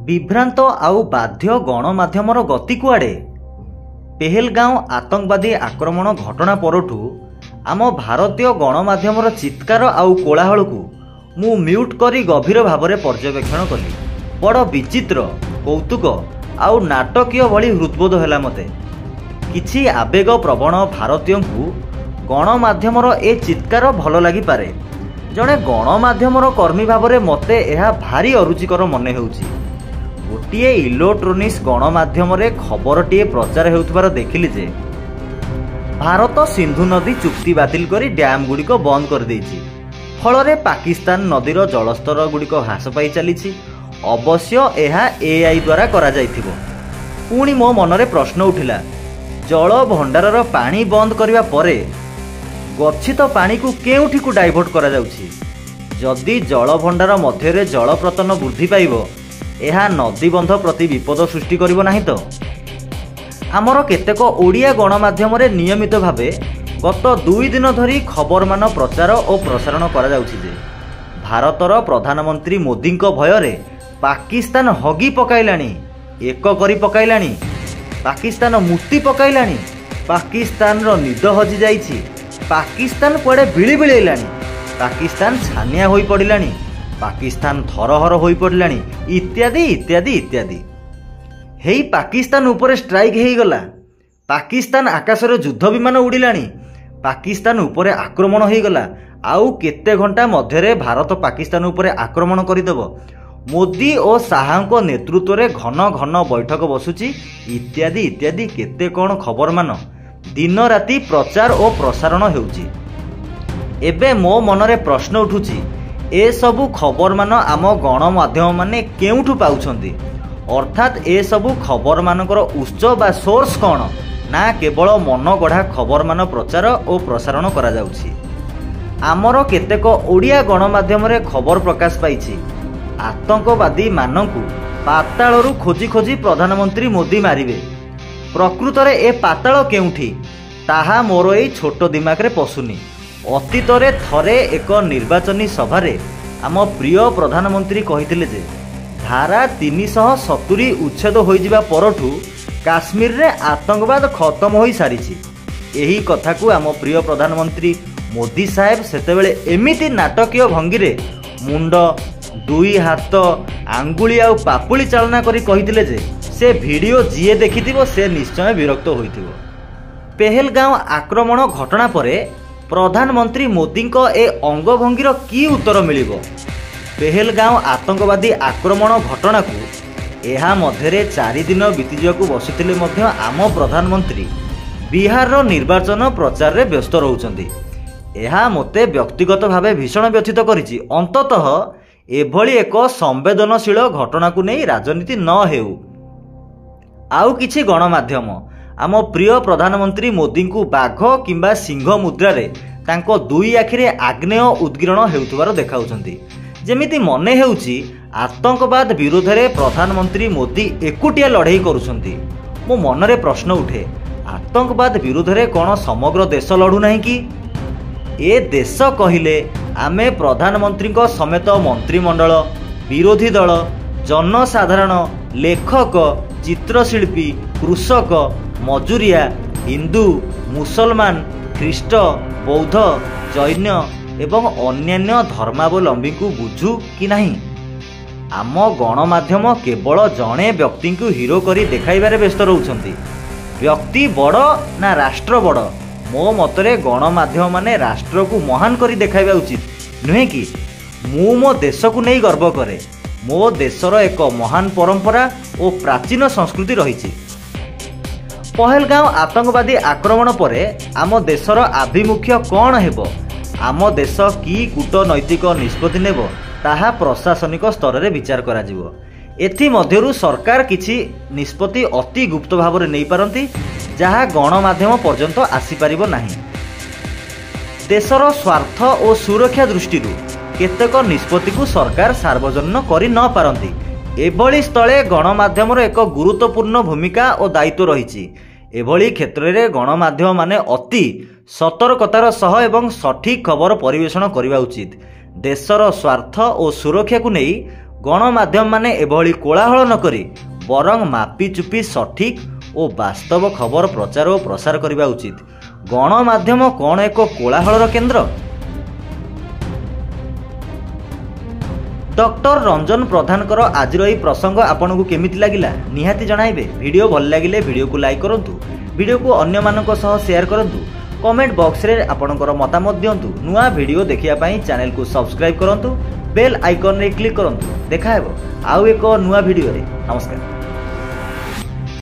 विभ्रांत आउ बाध्य गणमाध्यमर गति कुआडे। पेहेलगांव आतंकवादी आक्रमण घटना परठू आम भारतीय गणमाध्यमर चित्कार आउ कोलाहल को मु म्यूट करी गभीर भाव में पर्यवेक्षण कली। बड़ विचित्र, कौतुक आउ नाटकीय भली हृदबोध है मते। किछि आवेग प्रवण भारतीय को गणमाध्यमर ए चित्कार भल लगी पारे। जड़े गणमाध्यमर कर्मी भाव में मते यह भारी अरुचिकर मने होउछि। गोटे इलेक्ट्रोनिक्स गणमाध्यम खबरटीए प्रचार होउथिबार देखिली जे भारत सिंधु नदी चुक्ति बातिल करी डैम गुड़िक बंद कर देइछि। फल पाकिस्तान नदीर जलस्तर गुड़िक ह्रास पाई चलीछि। अवश्य यह एआई द्वारा करा जाइथिबो। पुणी मो मनरे प्रश्न उठिला, जल भंडारर पानी बंद करिवा परे गच्छित पानी को केउठी को डाइवर्ट करा जाउछि। जदि जल भंडार मध्यरे जल प्रतन वृद्धि पाइबो, यह नदीबंध प्रति विपद सृष्टि करिबो नाही तो। आमर केतेक ओडिया गणमाध्यम नियमित भावे गत 2 दिन धरी खबर मान प्रचार और प्रसारण करा जाउछि जे भारतर प्रधानमंत्री मोदी भय पाकिस्तान हगी पकाइलाणी, एक करी पकाइलाणी, पाकिस्तान मुक्ति पकाइलाणी, पाकिस्तान रो निद हजि जाइछि, पाकिस्तान कुआडे बिली बिलेलाणी, पाकिस्तान छानिया होई पड़िलाणी, पाकिस्तान थरहर होई पड़िलाणी, इत्यादि इत्यादि इत्यादि। हेई पाकिस्तान उपरे स्ट्राइक हेई गला, पाकिस्तान आकाश रे युद्ध विमान उड़िलाणी, पाकिस्तान उपरे आक्रमण हेई गला, आउ केते घंटा मध्यरे भारत पाकिस्तान उपरे आक्रमण करिदेबो। मोदी और शाह नेतृत्व में घन घन बैठक बसुची, इत्यादि इत्यादि केते कौन खबर मान दिन राति प्रचार और प्रसारण हेउची। एबे मो मनरे प्रश्न उठुची, ए सबु खबर मान आम गणमाध्यम माने केउठु पाउछंती? अर्थात ए सबु खबर मानकर उत्स बा सोर्स कौन ना केवल मन गढ़ा खबर मान प्रचार और प्रसारण करा जाउची। आमर केतेक ओडिया गणमाध्यम रे खबर प्रकाश पाइछि, आतंकवादी मानकु पातालरू खोजी खोजी प्रधानमंत्री मोदी मारिबे। प्रकृत रे ए पाताल केउठी ताहा मोर एई छोट दिमाग रे पसुनी। अतीत रे थरे एक निर्वाचनी सभारे आम प्रिय प्रधानमंत्री कहिथिले जे धारा 370 उच्छेद होई जिबा परठू काश्मीर रे आतंकवाद खत्म होई सारिछि। एही कथा को आम प्रिय प्रधानमंत्री मोदी साहेब सेतेबेले एमिति नाटकीय भंगी रे मुंड 2 हाथ आंगुली आउ पापुली चालना करी कहिथिले जे से वीडियो जीए देखिथिबो से निश्चय विरक्त होइथिबो। पेहेलगांव आक्रमण घटना परे प्रधानमंत्री मोदी को ए अंगभंगीर की उत्तर मिलिबो? पेहेलगांव आतंकवादी आक्रमण घटना को एहा मध्यरे 4 दिन बीती जाकू बसिथिले मध्य आम प्रधानमंत्री बिहार निर्वाचन प्रचार रे व्यस्त रहउचंदी। एहा मते व्यक्तिगत भावे भीषण व्यथित करिछि। अंततः एभली एक संवेदनशील घटना को नहीं राजनीति न हेउ। आउ किछि गणमाध्यम आम प्रिय प्रधानमंत्री मोदी को बाघ किंबा सिंह मुद्रा रे तांको 2 आखिरे आग्नेय उद्गीरण हेउथबार देखाउछंती। जेमिति मने हेउछि आतंकवाद विरोध रे प्रधानमंत्री मोदी एकुटिया लड़ाई करुछंती। मो मनरे प्रश्न उठे, आतंकवाद विरोध रे कोन समग्र देश लड़ू नाही कि? ए देश कहिले आमे प्रधानमंत्री को समेत मंत्रिमंडल, विरोधी दल, जनसाधारण, लेखक, चित्रशिल्पी, कृषक, मजूरिया, हिंदू, मुसलमान, ख्रीष्ट, बौद्ध, जैन एवं अन्यान्य धर्मावलंबी को बुझू कि नहीं? आम गणमाध्यम केवल जड़े व्यक्ति को हिरो करी देखाइबारे व्यस्त रहउछंती। व्यक्ति बड़ ना राष्ट्र बड़? मो मतरे गणमाध्यम माने राष्ट्र को महान करी देखाइबा उचित नुहे कि? मु मो देश को नहीं गर्व करे। मो देशर एक महान परंपरा और प्राचीन संस्कृति रही। पहलगांव आतंकवादी आक्रमण परे आम देशर आभिमुख्य कौन हेबो? आम देश की कूटनैतिक निष्पत्ति नेबो ताहा प्रशासनिक स्तर रे विचार करा जिवो। एथि मध्यरु सरकार किछि निष्पत्ति अति गुप्त भाव में नहीं पारंती, जहाँ गणमाध्यम पर्यंत आसी पारिबो नाही। देशर स्वार्थ और सुरक्षा दृष्टि केतेक निष्पत्ति को सरकार सार्वजनिक करि न पारंती। एभली स्थले गणमाध्यमर एक गुरुत्वपूर्ण भूमिका और दायित्व रही। एभली क्षेत्र में गणमाध्यम माने अति सतर्कतार सह एवं सठिक खबर परिवेषण करने उचित। देशर स्वार्थ और सुरक्षा को नहीं ଗଣମାଧ୍ୟମ ମାନେ ଏଭଳି କୋଳାହଳ ନକରି ବରଂ ମାପିଚୁପି ସଠିକ୍ ଓ ବାସ୍ତବ ଖବର ପ୍ରଚାର ଓ ପ୍ରସାର କରିବା ଉଚିତ। ଗଣମାଧ୍ୟମ କ'ଣ ଏକ କୋଳାହଳର କେନ୍ଦ୍ର? ଡକ୍ଟର ରଞ୍ଜନ ପ୍ରଧାନଙ୍କର ଆଜିର ଏହି ପ୍ରସଙ୍ଗ ଆପଣଙ୍କୁ କେମିତି ଲାଗିଲା ନିହାତି ଜଣାଇବେ। ଭିଡ଼ିଓ ଭଲ ଲାଗିଲେ ଭିଡ଼ିଓକୁ ଲାଇକ୍ କରନ୍ତୁ, ଭିଡ଼ିଓକୁ ଅନ୍ୟମାନଙ୍କ ସହ ସେୟାର କରନ୍ତୁ, କମେଣ୍ଟ ବକ୍ସରେ ଆପଣଙ୍କର ମତାମତ ଦିଅନ୍ତୁ। ନୂଆ ଭିଡ଼ିଓ ଦେଖିବା ପାଇଁ ଚ୍ୟାନେଲକୁ ସବସ୍କ୍ରାଇବ୍ କରନ୍ତୁ, ବେଲ୍ ଆଇକନରେ କ୍ଲିକ୍ କରନ୍ତୁ। ଦେଖାହେବ ଆଉ ଏକ ନୂଆ ଭିଡ଼ିଓରେ। ନମସ୍କାର।